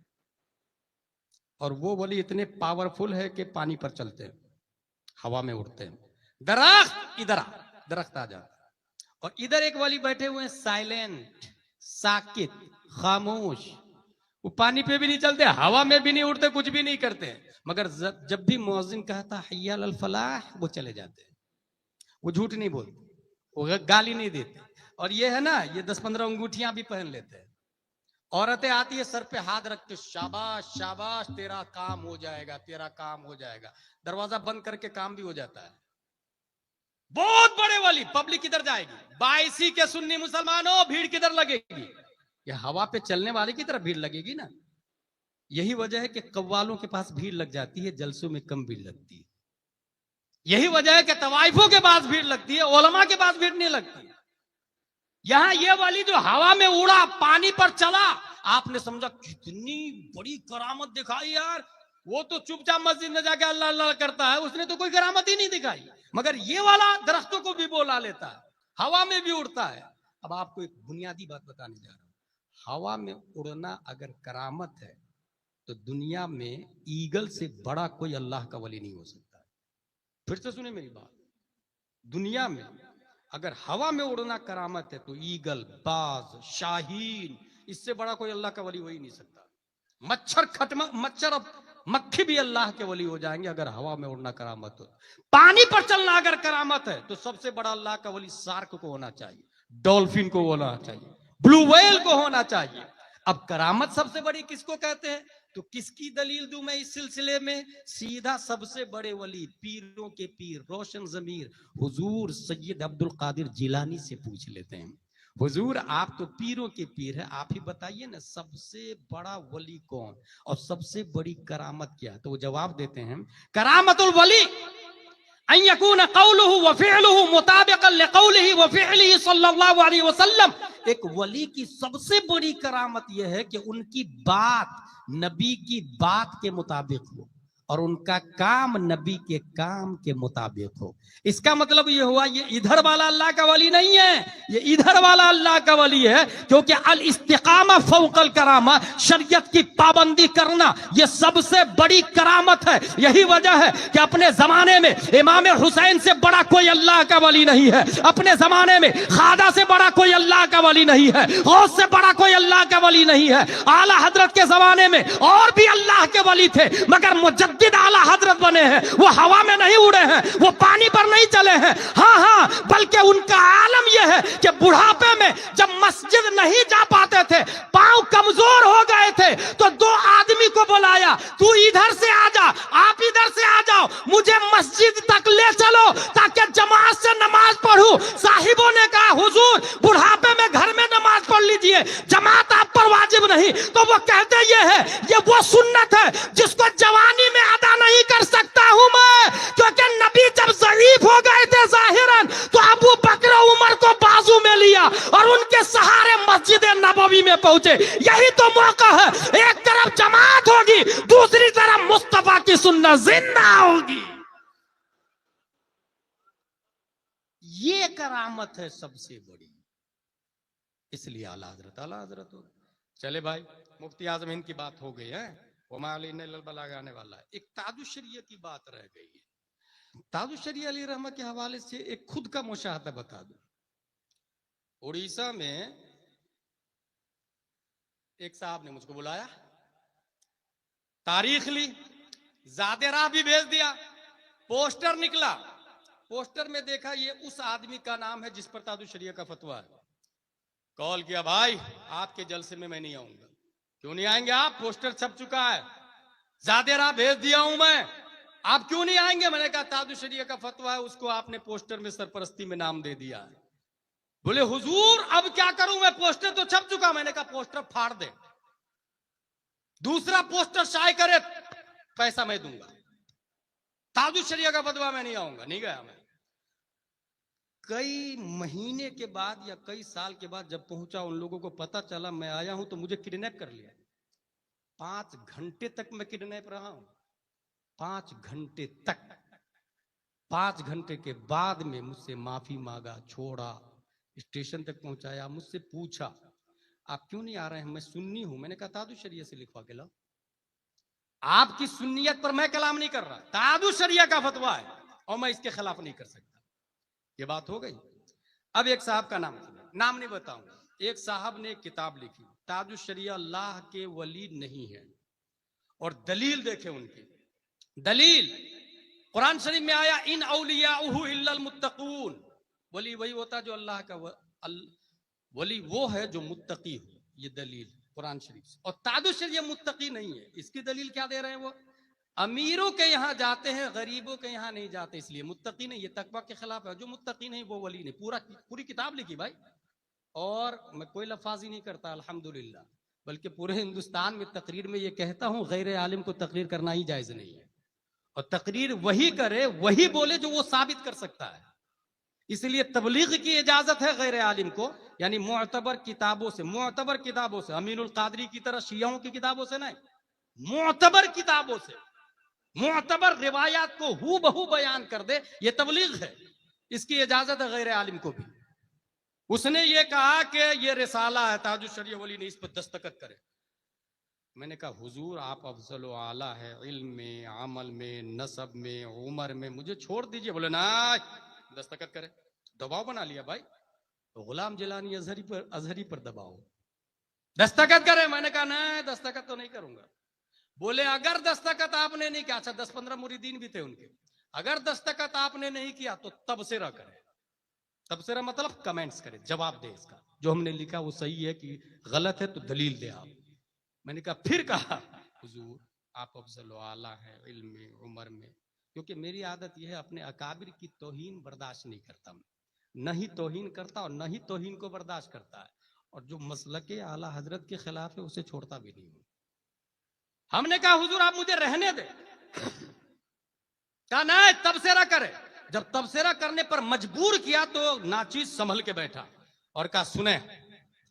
Speaker 1: और वो वली इतने पावरफुल है कि पानी पर चलते हैं, हवा में उड़ते हैं, दरख्त इधर आ, दरख्त आ जाता है। और इधर एक वली बैठे हुए हैं साइलेंट, साकित, खामोश। वो पानी पे भी नहीं चलते, हवा में भी नहीं उड़ते, कुछ भी नहीं करते, मगर जब भी मुअज्जिन कहता हय्या अलल फलाह, वो चले जाते हैं। वो झूठ नहीं बोलते, वो गाली नहीं देते। और ये है ना, ये 10-15 अंगूठियां भी पहन लेते हैं। औरतें आती है सर पे हाथ रख के, शाबाश शाबाश, तेरा काम हो जाएगा, तेरा काम हो जाएगा। दरवाजा बंद करके काम भी हो जाता है। बहुत बड़े वाली पब्लिक किधर जाएगी? 22 के सुन्नी मुसलमानों, भीड़ किधर लगेगी? ये हवा पे चलने वाले की तरह भीड़ लगेगी ना। यही वजह है कि कव्वालों के पास भीड़ लग जाती है, जलसों में कम भीड़ लगती है। यही वजह है कि तवाइफों के पास भीड़ लगती है, उलमा के पास भीड़ नहीं लगती। यहां ये वाली जो हवा में उड़ा, पानी पर चला, आपने समझा कितनी बड़ी करामत दिखाई यार। वो तो चुपचाप मस्जिद में जाके अल्लाह अल्लाह करता है, उसने तो कोई करामत ही नहीं दिखाई। मगर ये वाला दरख्तों को भी बोला लेता है, हवा में भी उड़ता है। अब आपको एक बुनियादी बात बताने जा रहा हूं। हवा में उड़ना अगर करामत है, तो दुनिया में ईगल से बड़ा कोई अल्लाह का वली नहीं हो सकता। फिर से सुने मेरी बात, दुनिया में अगर हवा में उड़ना करामत है, तो ईगल, बाज, शाहीन, इससे बड़ा कोई अल्लाह का वली हो ही नहीं सकता। मच्छर और मक्खी भी अल्लाह के वली हो जाएंगे अगर हवा में उड़ना करामत हो। पानी पर चलना अगर करामत है, तो सबसे बड़ा अल्लाह का वली शार्क को होना चाहिए, डॉल्फिन को होना चाहिए, ब्लू व्हेल को होना चाहिए। अब करामत सबसे बड़ी किसको कहते हैं? तो किसकी दलील दूं मैं इस सिलसिले में? सीधा सबसे बड़े वली, पीरों के पीर, रोशन जमीर हुजूर सैयद अब्दुल कादिर जिलानी से पूछ लेते हैं। हुजूर, आप तो पीरों के पीर है, आप ही बताइए ना सबसे बड़ा वली कौन और सबसे बड़ी करामत क्या? तो वो जवाब देते हैं, करामतुल वली अन यकून कौलुहु व फिअलुहु मुताबिकन लिकौलिहि व फिअलिहि सल्लल्लाहु अलैहि वसल्लम। एक वली की सबसे बड़ी करामत यह है कि उनकी बात नबी की बात के मुताबिक हो और उनका काम नबी के काम के मुताबिक हो। इसका मतलब ये हुआ, ये इधर वाला अल्लाह का वली नहीं है, ये इधर वाला अल्लाह का वली है। क्योंकि अल इस्तिकामा फौकल करामा, शरीयत की पाबंदी करना ये सबसे बड़ी करामत है। यही वजह है कि अपने जमाने में इमाम हुसैन से बड़ा कोई अल्लाह का वली नहीं है, अपने जमाने में खादा से बड़ा कोई अल्लाह का वली नहीं है, गौस से बड़ा कोई अल्लाह का वली नहीं है। आला हजरत के जमाने में और भी अल्लाह के वली थे, मगर मुजद्दिद आला हजरत बने हैं। वो हवा में नहीं उड़े हैं, वो पानी पर नहीं चले हैं। हाँ, बल्कि उनका आलम यह है कि बुढ़ापे में जब मस्जिद नहीं जा पाते थे, पांव कमजोर हो गए थे, तो 2 आदमी को बुलाया, तू इधर से आ जा, आप इधर से आ जाओ, मुझे मस्जिद तक ले चलो ताकि जमात से नमाज पढ़ूं। साहिबों ने कहा, हुजूर बुढ़ापे में घर में नमाज पढ़ लीजिए, जमात आप पर वाजिब नहीं। तो वो कहते ये है, ये वो सुन्नत है जिसको जवानी में अदा नहीं कर सकता हूं मैं। क्योंकि नबी जब ज़ईफ हो गए थे जाहिरन, तो अबू बकर उमर को बाजू में लिया और उनके सहारे मस्जिद नबवी में पहुंचे। यही तो मौका है, एक तरफ जमात होगी, दूसरी तरफ मुस्तफा की सुन्नत जिंदा होगी। ये करामत है सबसे बड़ी। इसलिए आला हजरत हो। चले भाई, मुफ्ती आजम हिंद की बात हो गई है, आने वाला है। एक ताजुश शरिया की बात रह गई है। ताजुश शरिया अली रहमा के हवाले से एक खुद का मुशाहदा बता दूं। उड़ीसा में एक साहब ने मुझको बुलाया, तारीख ली, ज़ादे राह भी भेज दिया, पोस्टर निकला। पोस्टर में देखा ये उस आदमी का नाम है जिस पर ताजुश शरिया का फतवा है। कॉल किया, भाई आपके जलसे में मैं नहीं आऊंगा। क्यों नहीं आएंगे आप? पोस्टर छप चुका है, ज़ादे राह भेज दिया हूं मैं, आप क्यों नहीं आएंगे? मैंने कहा ताजुश शरिया का फतवा है, उसको आपने पोस्टर में सरपरस्ती में नाम दे दिया है। बोले हुजूर अब क्या करूं मैं, पोस्टर तो छप चुका। मैंने कहा पोस्टर फाड़ दे, दूसरा पोस्टर शाये करे, पैसा मैं दूंगा। ताजुश शरिया का फतवा मैं नहीं आऊंगा। नहीं गया मैं। कई महीने के बाद या कई साल के बाद जब पहुंचा, उन लोगों को पता चला मैं आया हूं, तो मुझे किडनैप कर लिया। 5 घंटे तक मैं किडनैप रहा हूं, 5 घंटे तक। 5 घंटे के बाद में मुझसे माफी मांगा, छोड़ा, स्टेशन तक पहुंचाया, मुझसे पूछा आप क्यों नहीं आ रहे हैं? मैं सुन्नी हूं। मैंने कहा ताजुश शरिया से लिखवा के लाओ। आपकी सुन्नियत पर मैं कलाम नहीं कर रहा, ताजुश शरिया का फतवा है और मैं इसके खिलाफ नहीं कर सकता। ये बात हो गई। अब एक साहब का नाम नहीं बताऊंगा, एक साहब ने एक किताब लिखी, ताजुश शरिया अल्लाह के वली नहीं है, और दलील देखे उनकी दलील कुरान शरीफ में आया, इन औलियाउहु इल्लल मुत्तकून, वली वही होता जो अल्लाह का वली वो है जो मुत्तकी हो, ये दलील कुरान शरीफ से। और ताजुश शरिया मुत्तकी नहीं है, इसकी दलील क्या दे रहे हैं, वो अमीरों के यहाँ जाते हैं, गरीबों के यहाँ नहीं जाते, इसलिए मुत्तकी नहीं, ये तकवा के खिलाफ है, जो मुत्तकी नहीं वो वली नहीं। पूरी किताब लिखी भाई, और मैं कोई लफाजी नहीं करता अल्हम्दुलिल्लाह, बल्कि पूरे हिंदुस्तान में तकरीर में ये कहता हूं, गैर आलिम को तकरीर करना ही जायज नहीं है, और तकरीर वही करे, वही बोले जो वो साबित कर सकता है। इसलिए तबलीग की इजाजत है गैर आलिम को, यानी मुअतबर किताबों से, मुअतबर किताबों से, अमीनुल कादरी की तरह शियाओं की किताबों से नहीं, मुअतबर किताबों से, मुअतबर रिवायात को हूबहू बयान कर दे, ये तबलीग है, इसकी इजाजत है गैर आलिम को भी। उसने ये कहा कि ये रिसाला है, ताजुश शरिया वली ने इस पर दस्तखत करे। मैंने कहा हुजूर आप अफजल आला है, इल्म में, अमल में, नसब में, उम्र में, मुझे छोड़ दीजिए। बोले ना दस्तखत करे, दबाव बना लिया भाई, तो गुलाम जिलानी अजहरी पर दबाव, दस्तखत करे। मैंने कहा नहीं दस्तखत तो नहीं करूंगा। बोले अगर दस्तखत आपने नहीं किया, अच्छा 10-15 मुरीदीन भी थे उनके, अगर दस्तखत आपने नहीं किया तो तबसरा करे। तबसरा मतलब कमेंट्स करे, जवाब दे, इसका जो हमने लिखा वो सही है कि गलत है तो दलील दे आप। मैंने कहा, फिर कहा हुजूर आप अफजल आला है इल्म में, उम्र में, क्योंकि मेरी आदत यह है अपने अकाबिर की तौहीन बर्दाश्त नहीं करता, नहीं तौहीन करता और नहीं तौहीन को बर्दाश्त करता है, और जो मसलके आला हजरत के खिलाफ है उसे छोड़ता भी नहीं हूं। हमने कहा हुजूर आप मुझे रहने दे, कहा नहीं तबसरा करे। जब तबसरा करने पर मजबूर किया तो नाचीज संभल के बैठा और कहा सुने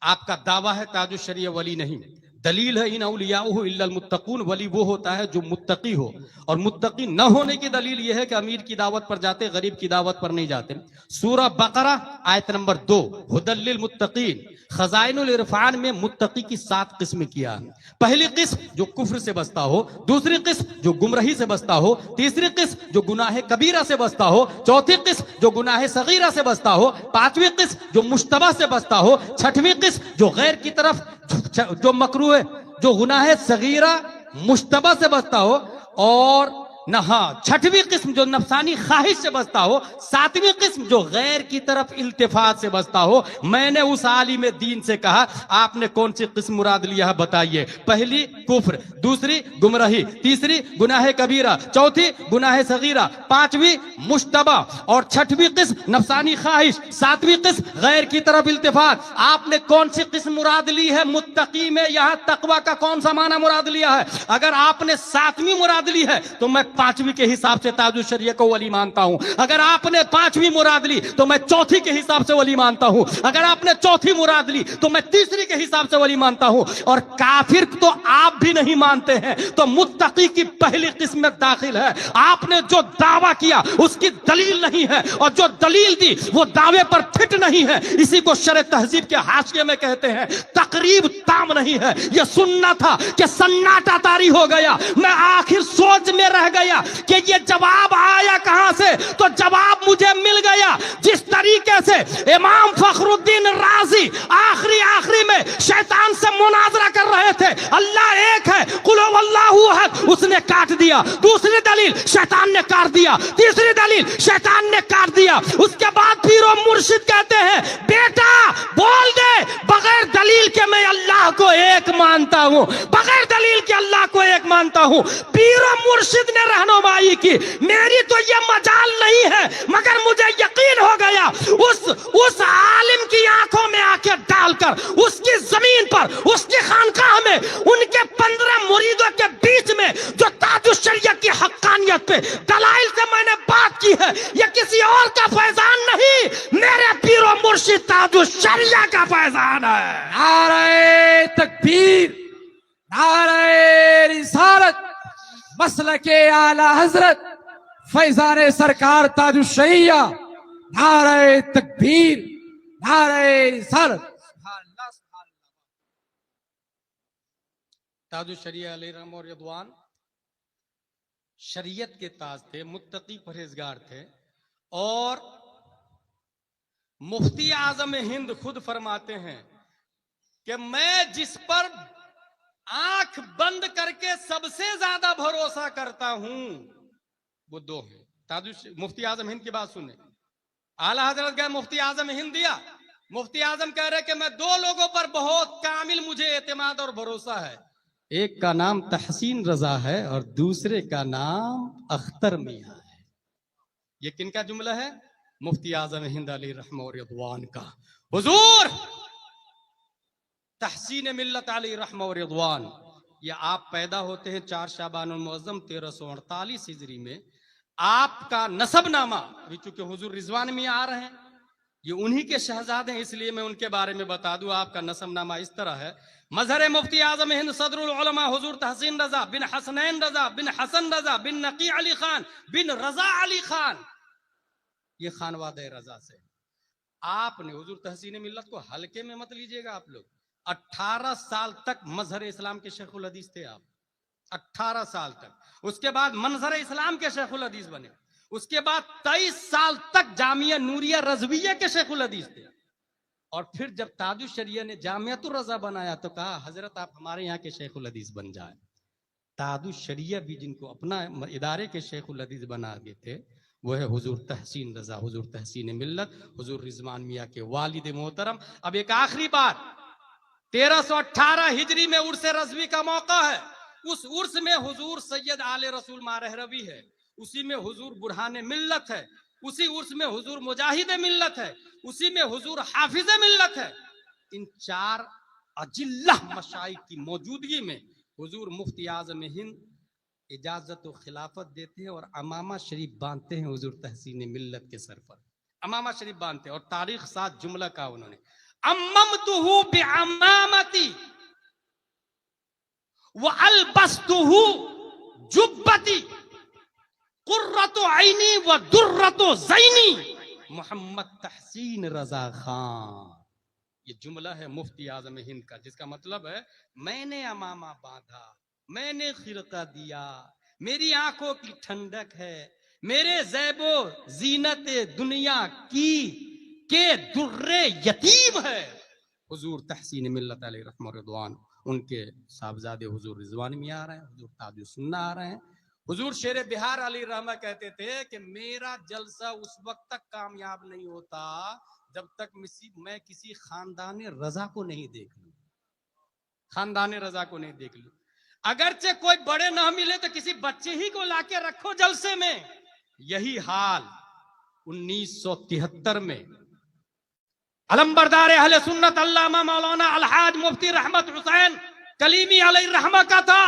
Speaker 1: आपका दावा है ताजुश शरिया वली नहीं, दलील है इन औलियाउहु इल्लल मुत्तकून, वली वो होता है जो मुत्तकी हो, और मुत्तकी न होने की दलील यह है कि अमीर की दावत पर जाते, गरीब की दावत पर नहीं जाते। सूरह बकरा आयत नंबर 2, हुदल लिल मुत्तकीन, खजाइनुल इरफान में मुत्तकी की 7 किस्में किया है। पहली किस्म जो कुफ्र से बचता हो, दूसरी किस्म जो गुमराही से बचता हो, तीसरी किस्म जो गुनाह कबीरा से बचता हो, चौथी किस्म जो गुनाह सगीरा से बचता हो, पांचवी किस्म जो मुश्तबा से बचता हो, छठवीं किस्म जो गैर की तरफ जो मकरू है, जो गुनाह सगीरा मुश्तबा से बचता हो, और नहा छठवीं किस्म जो नफसानी ख्वाहिश से बचता हो, सातवीं किस्म जो गैर की तरफ इल्तिफात से बचता हो। मैंने उस आलिम दीन से कहा आपने कौन सी किस्म मुराद लिया है बताइए। पहली कुफ्र, दूसरी गुमराही, तीसरी गुनाह कबीरा, चौथी गुनाह सगीरा, पांचवी मुश्तबा, और छठवीं किस्म नफसानी ख्वाहिश, सातवीं किस्म गैर की तरफ इल्तिफात। आपने कौन सी किस्म मुराद ली है? मुत्तकी में यहां तकवा का कौन सा माना मुराद लिया है? अगर आपने सातवीं मुराद ली है तो मैं पांचवी के हिसाब से ताजुश शरिया को वली मानता हूं। अगर आपने पांचवी मुराद ली तो मैं चौथी के हिसाब से वली मानता हूं। अगर आपने चौथी मुराद ली तो मैं तीसरी के हिसाब से वली मानता हूं। और काफिर तो आप भी नहीं मानते हैं, तो मुत्तकी की पहली किस्म में दाखिल है। आपने जो दावा किया उसकी दलील नहीं है, और जो दलील दी वो दावे पर फिट नहीं है। इसी को शरह तहजीब के हाशिये में कहते हैं तकरीब ताम नहीं है। यह सुनना था कि सन्नाटा तारी हो गया, मैं आखिर सोच में रह गया कि ये जवाब आया कहां से, तो जवाब मुझे मिल गया। जिस तरीके से इमाम फखरुद्दीन राजी आखिरी में शैतान से मुनाजरा कर रहे थे, अल्लाह एक है, कुल हुवल्लाहु अहद, उसने काट दिया। दूसरी दलील शैतान ने काट दिया, तीसरी दलील शैतान ने काट दिया। उसके बाद पीर और मुर्शिद कहते हैं बेटा बोल दे बगैर दलील के मैं अल्लाह को एक मानता हूं, बगैर दलील के अल्लाह को एक मानता हूं। पीर और मुर्शिद ने रहनुमाई की, मेरी तो ये मजाल नहीं है, मगर मुझे यकीन हो गया उस आलिम की आंखों में आंखें डालकर, उसकी जमीन पर, उसकी खानकाह में, उनके 15 मुरीदों के बीच में जो ताजुश शरिया की हक्कानियत पे दलाइल से मैंने बात की है, यह किसी और का फैजान नहीं, मेरे पीरो मुर्शिद ताजुश शरिया का फैजान है।
Speaker 2: नारे तकबीर, नारे रिसालत, मसलके आला हजरत फैजान सरकार ताजुश शरिया, नारे तकबीर, नारे रिसालत।
Speaker 1: ताजुश शरिया अलैहिर्रहम और रिदवान शरीयत के ताज थे, मुत्तकी परहेजगार थे, और मुफ्ती आजम हिंद खुद फरमाते हैं कि मैं जिस पर आंख बंद करके सबसे ज्यादा भरोसा करता हूं वो दो हैं। मुफ्ती आजम हिंद की बात सुने, आला हजरत गए मुफ्ती आजम हिंद दिया। मुफ्ती आजम कह रहे कि मैं दो लोगों पर बहुत कामिल मुझे एतमाद और भरोसा है, एक का नाम तहसीन रजा है और दूसरे का नाम अख्तर मियां है। ये किनका जुमला है? मुफ्ती आजम हिंद अली रहमो रिदवान का। हुजूर तहसीन मिल्लत अली रहमो रिदवान, ये आप पैदा होते हैं 4 शाबानुल मुअज्जम 1348 हिजरी में। आपका नसबनामा, चूंकि हुजूर रिजवान में आ रहे हैं, ये उन्हीं के शहजादे हैं, इसलिए मैं उनके बारे में बता दूं। आपका नसबनामा इस तरह है। मजहर मुफ्ती आजम हिंद सदरुल उलमा हुजूर तहसीन रजा बिन हसनैन रजा बिन हसन रजा बिन नकी अली खान बिन रजा अली खान, ये खानवादे रजा से। आपने हुजूर तहसीन मिल्लत को हल्के में मत लीजिएगा आप लोग। 18 साल तक मजहर इस्लाम के शेखुल हदीस थे आप, 18 साल तक। उसके बाद मंजर इस्लाम के शेखुल हदीस बने। उसके बाद 23 साल तक जामिया नूरिया रजविया के शेखुल हदीस थे। और फिर जब ताजुल शरिया ने जामियातुर रजा बनाया तो कहा हजरत आप हमारे यहाँ के शेखुल हदीस बन जाए। ताजुल शरिया भी जिनको अपना इदारे के शेखुल हदीस बना दिए थे वो है हुजूर तहसीन रजा, हुजूर तहसीन मिल्लत, हुजूर रिजवान मियां के वालिद मोहतरम। अब एक आखिरी बात, 1318 हिजरी में उर्स रजवी का मौका है। उस उर्स में हुजूर सैयद आले रसूल मारहरवी है, उसी में हुजूर बुरहान मिल्लत है, उसी उर्स में हुजूर मुजाहिद मिल्लत है, उसी में हुजूर हाफिज मिल्लत है। इन 4 अजिल्ला मशाइख की मौजूदगी में हुजूर मुफ्ती आजम हिंद इजाजत और खिलाफत देते हैं और अमामा शरीफ बांधते हैं हुजूर तहसीन मिल्लत के सर पर। अमामा शरीफ बांधते हैं और तारीख साथ जुमला का उन्होंने, अम्ममतुहु बिअमामती व अलबस्तुहु जुब्बती कुर्रतु ऐनी व दुर्रतु ज़ैनी मोहम्मद तहसीन रजा खान। ये जुमला है मुफ्ती आजम हिंद का, जिसका मतलब है मैंने अमामा बांधा, मैंने खिरका दिया, मेरी आंखों की ठंडक है, मेरे ज़ैबो जीनत दुनिया की के दुर्रे यतीम है हुजूर तहसीन मिल्लत अलैहि रहमो रिदवान। उनके साहबजादे हुजूर रिजवान में आ रहे हैं, हुजूर ताजुल सुन्ना आ रहे हैं। हुजूर शेर बिहार अली रहमा कहते थे कि मेरा जलसा उस वक्त तक कामयाब नहीं होता जब तक मैं किसी खानदान रजा को नहीं देख लूं, खानदान रजा को नहीं देख लूं। अगरचे कोई बड़े ना मिले तो किसी बच्चे ही को लाके रखो जलसे में। यही हाल 1973 में अलमबरदार अहले सुन्नत अल्लामा मौलाना अलहाज मुफ्ती रहमत हुसैन कलीमी अलैहि रहमा का था।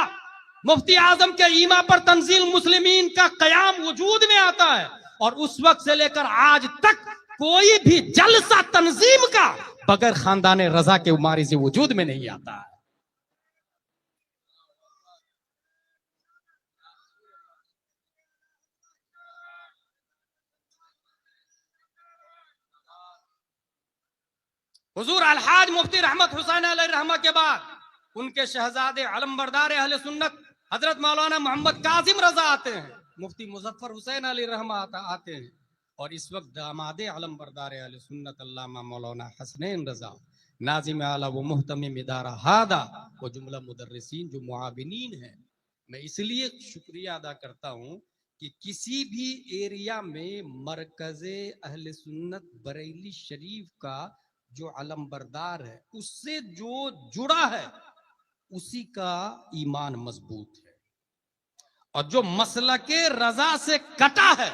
Speaker 1: मुफ्ती आजम के ईमा पर तंजील मुस्लिमीन का कयाम वजूद में आता है और उस वक्त से लेकर आज तक कोई भी जलसा तंजीम का बगैर खानदान रजा के उमारी से वजूद में नहीं आता है। हुजूर अलहाज मुफ्ती रहमत हुसैन अलैहि रहमा के बाद उनके शहजादे अलमबरदार अहले सुन्नत हजरत मौलाना मोहम्मद कासिम रजा आते हैं, मुफ्ती मुजफ्फर हुसैन अलैहि रहमा आते हैं और इस वक्त दामादे अलमबरदार अहले सुन्नत अल्लामा मौलाना हसनैन रजा नाजिम आला व मुहतमिम इदारा हादा वो जुमला मुदर्रिसीन जो मुआविनीन है। मैं इसलिए शुक्रिया अदा करता हूँ कि किसी भी एरिया में मरकज़े अहले सुन्नत बरेली शरीफ का जो अलमबरदार है उससे जो जुड़ा है उसी का ईमान मजबूत है, और जो मसलके रजा से कटा है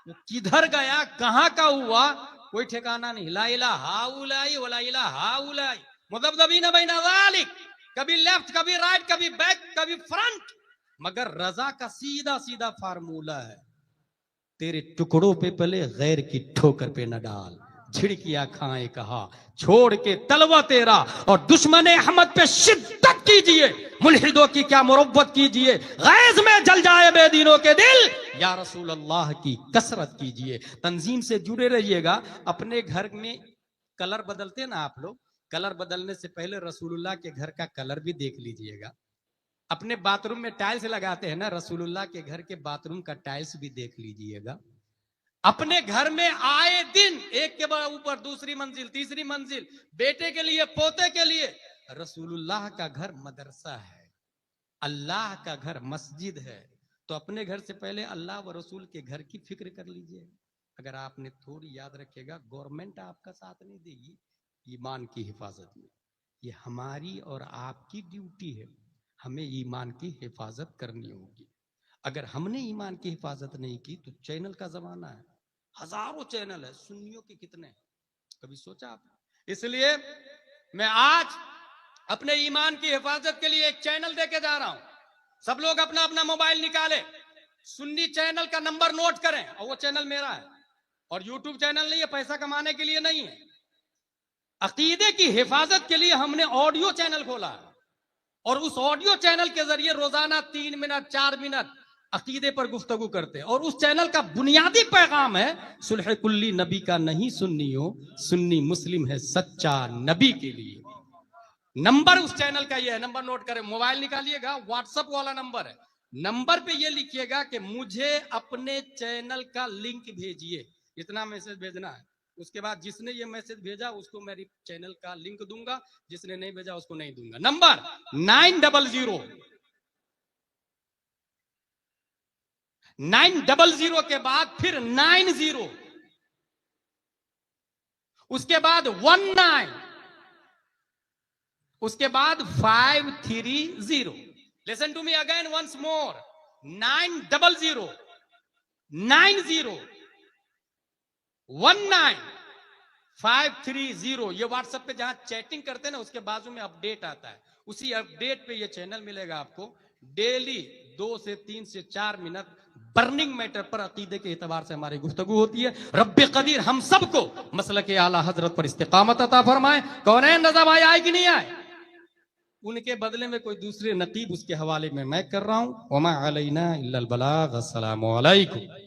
Speaker 1: वो किधर गया कहां का हुआ कोई ठिकाना नहीं। ला इलाहा हाउलाई वला इलाहा हाउलाई मुदब्दबीन बैना ज़ालिक, कभी लेफ्ट कभी राइट कभी बैक कभी फ्रंट, मगर रजा का सीधा सीधा फार्मूला है, तेरे टुकड़ों पे पले गैर की ठोकर पे न डाल, झिड़कियां खाए कहा छोड़ के तलवा तेरा, और दुश्मन अहमद पे शिद्दत कीजिए, मुल्हिदों की क्या मुरब्बत कीजिए, गैज़ में जल जाए बेदीनों के दिल, या रसूल अल्लाह की कसरत कीजिए। तंजीम से जुड़े रहिएगा। अपने घर में कलर बदलते ना आप लोग, कलर बदलने से पहले रसूलुल्लाह के घर का कलर भी देख लीजिएगा। अपने बाथरूम में टाइल्स लगाते हैं ना, रसूलुल्लाह के घर के बाथरूम का टाइल्स भी देख लीजिएगा। अपने घर में आए दिन एक के बाद ऊपर दूसरी मंजिल, तीसरी मंजिल, बेटे के लिए, पोते के लिए। रसूलुल्लाह का घर मदरसा है, अल्लाह का घर मस्जिद है। तो अपने घर से पहले अल्लाह व रसूल के घर की फिक्र कर लीजिए। अगर आपने थोड़ी याद रखेगा, गवर्नमेंट आपका साथ नहीं देगी ईमान की हिफाजत में। ये हमारी और आपकी ड्यूटी है, हमें ईमान की हिफाजत करनी होगी। अगर हमने ईमान की हिफाजत नहीं की तो चैनल का जमाना है, हजारों चैनल है, सुन्नियों के कितने, कभी सोचा आप? इसलिए मैं आज अपने ईमान की हिफाजत के लिए एक चैनल देके जा रहा हूं। सब लोग अपना अपना मोबाइल निकाले, सुन्नी चैनल का नंबर नोट करें, और वो चैनल मेरा है और यूट्यूब चैनल नहीं है, पैसा कमाने के लिए नहीं है। अकीदे की हिफाजत के लिए हमने ऑडियो चैनल खोला है और उस ऑडियो चैनल के जरिए रोजाना 3 मिनट 4 मिनट अकीदे पर गुफ्तगू करते हैं। और उस चैनल का बुनियादी पैगाम है, सुलह कुल्ली नबी का नहीं सुन्नियों, सुन्नी मुस्लिम है सच्चा नबी के लिए। नंबर उस चैनल का ये है, नंबर नोट करें, मोबाइल निकालिएगा, व्हाट्सएप वाला नंबर है। नंबर पे ये लिखिएगा कि मुझे अपने चैनल का लिंक भेजिए, इतना मैसेज भेजना है। उसके बाद जिसने ये मैसेज भेजा उसको मेरी चैनल का लिंक दूंगा, जिसने नहीं भेजा उसको नहीं दूंगा। नंबर 900 के बाद फिर 90, उसके बाद 19, उसके बाद 530। Listen to me again once more, 900 90 19530। ये व्हाट्सएप पे जहां चैटिंग करते हैं ना, उसके बाजू में अपडेट आता है, उसी अपडेट पे ये चैनल मिलेगा आपको। डेली 2 से 3 से 4 मिनट बर्निंग मैटर पर अकीदे के एतबार से हमारी गुफ्तगू होती है। रब्बे कदीर हम सबको मसलक आला हजरत पर इस्तिकामत अता फरमाए। कौनैन रज़ा भाई आए कि नहीं आए? उनके बदले में कोई दूसरे नकीब उसके हवाले में मैं कर रहा हूं। वमा अलैना इल्लल बलाग। अस्सलामु अलैकुम।